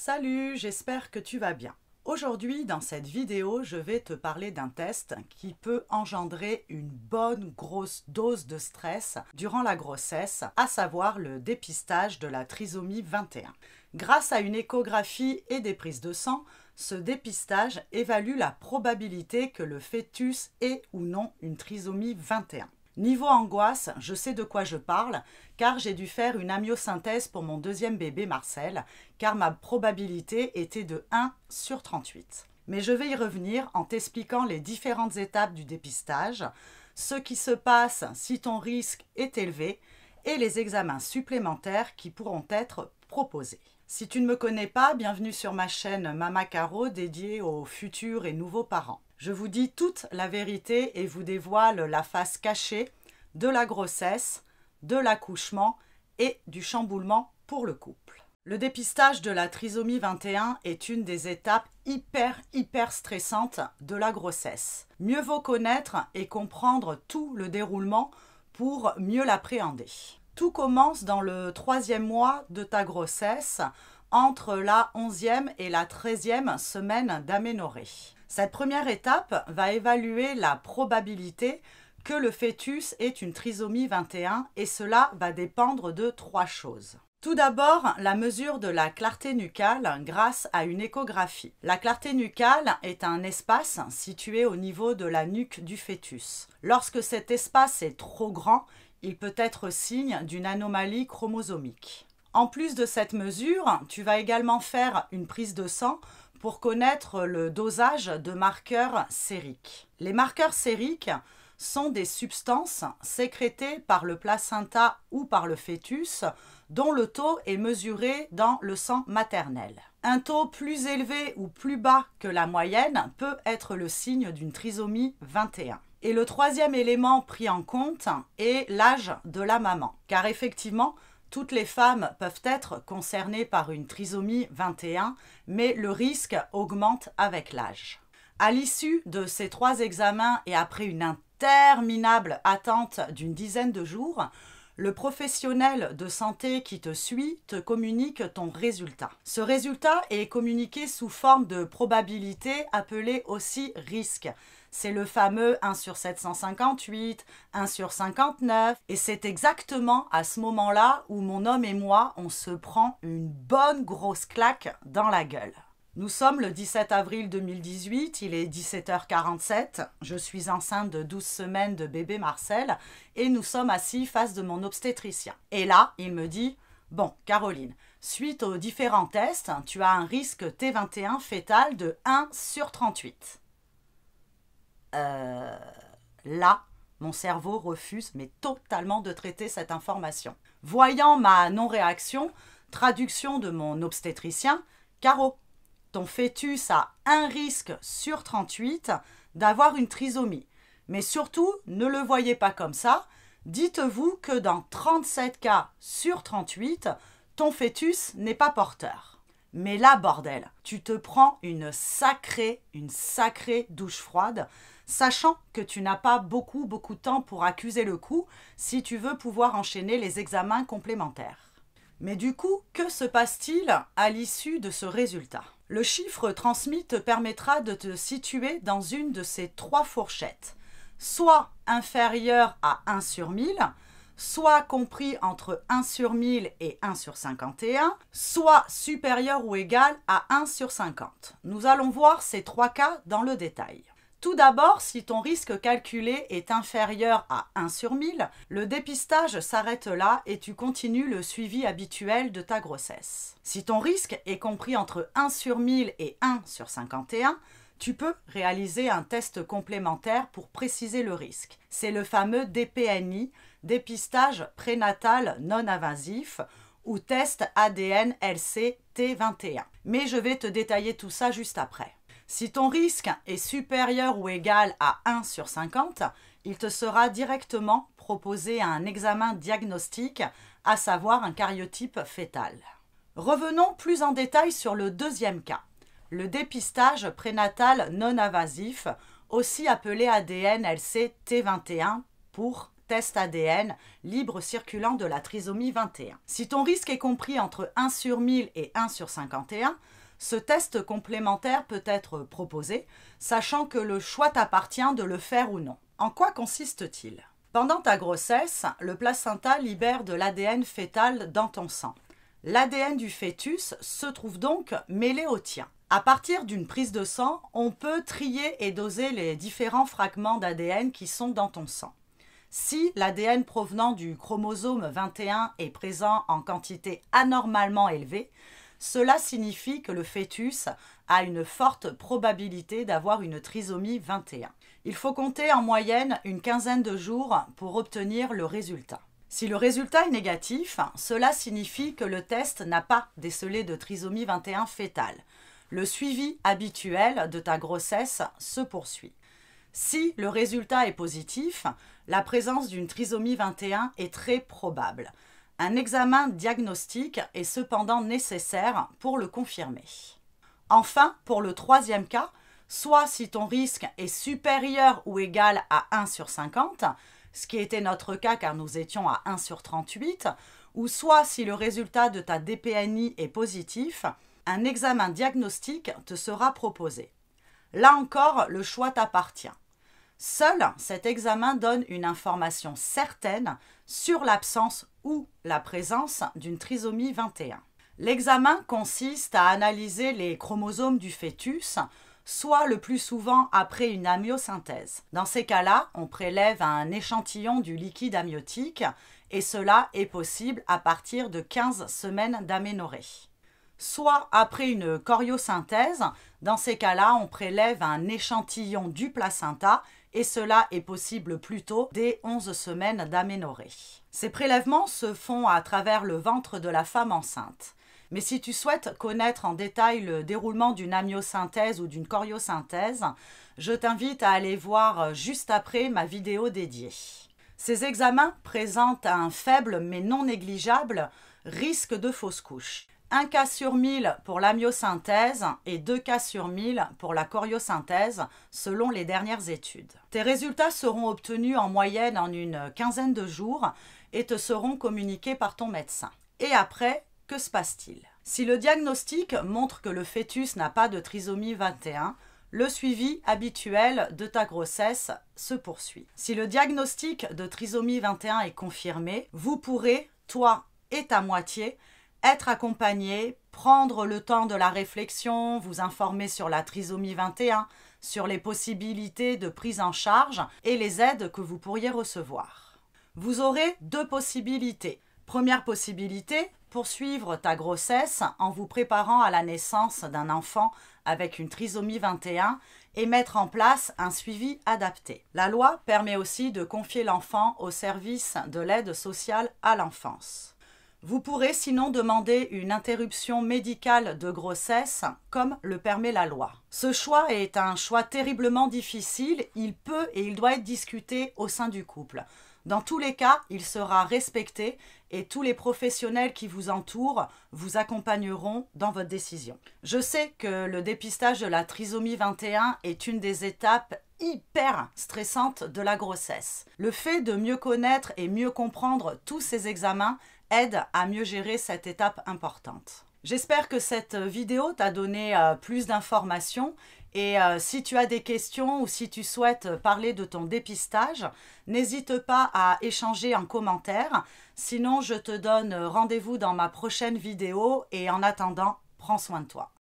Salut, j'espère que tu vas bien. Aujourd'hui, dans cette vidéo, je vais te parler d'un test qui peut engendrer une bonne grosse dose de stress durant la grossesse, à savoir le dépistage de la trisomie 21. Grâce à une échographie et des prises de sang, ce dépistage évalue la probabilité que le fœtus ait ou non une trisomie 21. Niveau angoisse, je sais de quoi je parle, car j'ai dû faire une amyosynthèse pour mon deuxième bébé Marcel, car ma probabilité était de 1 sur 38. Mais je vais y revenir en t'expliquant les différentes étapes du dépistage, ce qui se passe si ton risque est élevé, et les examens supplémentaires qui pourront être proposés. Si tu ne me connais pas, bienvenue sur ma chaîne Mama Caro dédiée aux futurs et nouveaux parents. Je vous dis toute la vérité et vous dévoile la face cachée de la grossesse, de l'accouchement et du chamboulement pour le couple. Le dépistage de la trisomie 21 est une des étapes hyper stressantes de la grossesse. Mieux vaut connaître et comprendre tout le déroulement pour mieux l'appréhender. Tout commence dans le 3e mois de ta grossesse, entre la 11e et la 13e semaine d'aménorrhée. Cette première étape va évaluer la probabilité que le fœtus ait une trisomie 21 et cela va dépendre de 3 choses. Tout d'abord, la mesure de la clarté nucale grâce à une échographie. La clarté nucale est un espace situé au niveau de la nuque du fœtus. Lorsque cet espace est trop grand, il peut être signe d'une anomalie chromosomique. En plus de cette mesure, tu vas également faire une prise de sang pour connaître le dosage de marqueurs sériques. Les marqueurs sériques sont des substances sécrétées par le placenta ou par le fœtus dont le taux est mesuré dans le sang maternel. Un taux plus élevé ou plus bas que la moyenne peut être le signe d'une trisomie 21. Et le 3e élément pris en compte est l'âge de la maman. Car effectivement, toutes les femmes peuvent être concernées par une trisomie 21, mais le risque augmente avec l'âge. À l'issue de ces 3 examens et après une interminable attente d'une dizaine de jours, le professionnel de santé qui te suit te communique ton résultat. Ce résultat est communiqué sous forme de probabilité appelée aussi risque. C'est le fameux 1 sur 758, 1 sur 59, et c'est exactement à ce moment-là où mon homme et moi, on se prend une bonne grosse claque dans la gueule. Nous sommes le 17 avril 2018, il est 17h47, je suis enceinte de 12 semaines de bébé Marcel et nous sommes assis face de mon obstétricien. Et là, il me dit « Bon, Caroline, suite aux différents tests, tu as un risque T21 fœtal de 1 sur 38. » Là, mon cerveau refuse mais totalement de traiter cette information. Voyant ma non-réaction, traduction de mon obstétricien, « Caro, ton fœtus a un risque sur 38 d'avoir une trisomie. Mais surtout, ne le voyez pas comme ça. Dites-vous que dans 37 cas sur 38, ton fœtus n'est pas porteur. » Mais là, bordel, tu te prends une sacrée douche froide, sachant que tu n'as pas beaucoup de temps pour accuser le coup si tu veux pouvoir enchaîner les examens complémentaires. Mais du coup, que se passe-t-il à l'issue de ce résultat ? Le chiffre transmis te permettra de te situer dans une de ces 3 fourchettes, soit inférieur à 1 sur 1000, soit compris entre 1 sur 1000 et 1 sur 51, soit supérieur ou égal à 1 sur 50. Nous allons voir ces 3 cas dans le détail. Tout d'abord, si ton risque calculé est inférieur à 1 sur 1000, le dépistage s'arrête là et tu continues le suivi habituel de ta grossesse. Si ton risque est compris entre 1 sur 1000 et 1 sur 51, tu peux réaliser un test complémentaire pour préciser le risque. C'est le fameux DPNI, dépistage prénatal non invasif, ou test ADN LC T21. Mais je vais te détailler tout ça juste après. Si ton risque est supérieur ou égal à 1 sur 50, il te sera directement proposé un examen diagnostique, à savoir un karyotype fœtal. Revenons plus en détail sur le 2e cas, le dépistage prénatal non invasif, aussi appelé ADN LC T21 pour test ADN libre circulant de la trisomie 21. Si ton risque est compris entre 1 sur 1000 et 1 sur 51, ce test complémentaire peut être proposé, sachant que le choix t'appartient de le faire ou non. En quoi consiste-t-il? Pendant ta grossesse, le placenta libère de l'ADN fœtal dans ton sang. L'ADN du fœtus se trouve donc mêlé au tien. À partir d'une prise de sang, on peut trier et doser les différents fragments d'ADN qui sont dans ton sang. Si l'ADN provenant du chromosome 21 est présent en quantité anormalement élevée, cela signifie que le fœtus a une forte probabilité d'avoir une trisomie 21. Il faut compter en moyenne une quinzaine de jours pour obtenir le résultat. Si le résultat est négatif, cela signifie que le test n'a pas décelé de trisomie 21 fœtale. Le suivi habituel de ta grossesse se poursuit. Si le résultat est positif, la présence d'une trisomie 21 est très probable. Un examen diagnostique est cependant nécessaire pour le confirmer. Enfin, pour le troisième cas, soit si ton risque est supérieur ou égal à 1 sur 50, ce qui était notre cas car nous étions à 1 sur 38, ou soit si le résultat de ta DPNI est positif, un examen diagnostique te sera proposé. Là encore, le choix t'appartient. Seul cet examen donne une information certaine sur l'absence ou la présence d'une trisomie 21. L'examen consiste à analyser les chromosomes du fœtus, soit le plus souvent après une amyosynthèse. Dans ces cas-là, on prélève un échantillon du liquide amniotique et cela est possible à partir de 15 semaines d'aménorrhée. Soit après une choriosynthèse, dans ces cas-là, on prélève un échantillon du placenta et cela est possible plus tôt dès 11 semaines d'aménorrhée. Ces prélèvements se font à travers le ventre de la femme enceinte. Mais si tu souhaites connaître en détail le déroulement d'une amyosynthèse ou d'une choriosynthèse, je t'invite à aller voir juste après ma vidéo dédiée. Ces examens présentent un faible mais non négligeable risque de fausse couche. 1 cas sur 1000 pour l'amyosynthèse et 2 cas sur 1000 pour la choriosynthèse selon les dernières études. Tes résultats seront obtenus en moyenne en une quinzaine de jours et te seront communiqués par ton médecin. Et après, que se passe-t-il? Si le diagnostic montre que le fœtus n'a pas de trisomie 21, le suivi habituel de ta grossesse se poursuit. Si le diagnostic de trisomie 21 est confirmé, vous pourrez, toi et ta moitié, être accompagné, prendre le temps de la réflexion, vous informer sur la trisomie 21, sur les possibilités de prise en charge et les aides que vous pourriez recevoir. Vous aurez 2 possibilités. Première possibilité, poursuivre ta grossesse en vous préparant à la naissance d'un enfant avec une trisomie 21 et mettre en place un suivi adapté. La loi permet aussi de confier l'enfant au service de l'aide sociale à l'enfance. Vous pourrez sinon demander une interruption médicale de grossesse comme le permet la loi. Ce choix est un choix terriblement difficile, il peut et il doit être discuté au sein du couple. Dans tous les cas, il sera respecté et tous les professionnels qui vous entourent vous accompagneront dans votre décision. Je sais que le dépistage de la trisomie 21 est une des étapes hyper stressantes de la grossesse. Le fait de mieux connaître et mieux comprendre tous ces examens aide à mieux gérer cette étape importante. J'espère que cette vidéo t'a donné plus d'informations et si tu as des questions ou si tu souhaites parler de ton dépistage, n'hésite pas à échanger en commentaire. Sinon, je te donne rendez-vous dans ma prochaine vidéo et en attendant, prends soin de toi.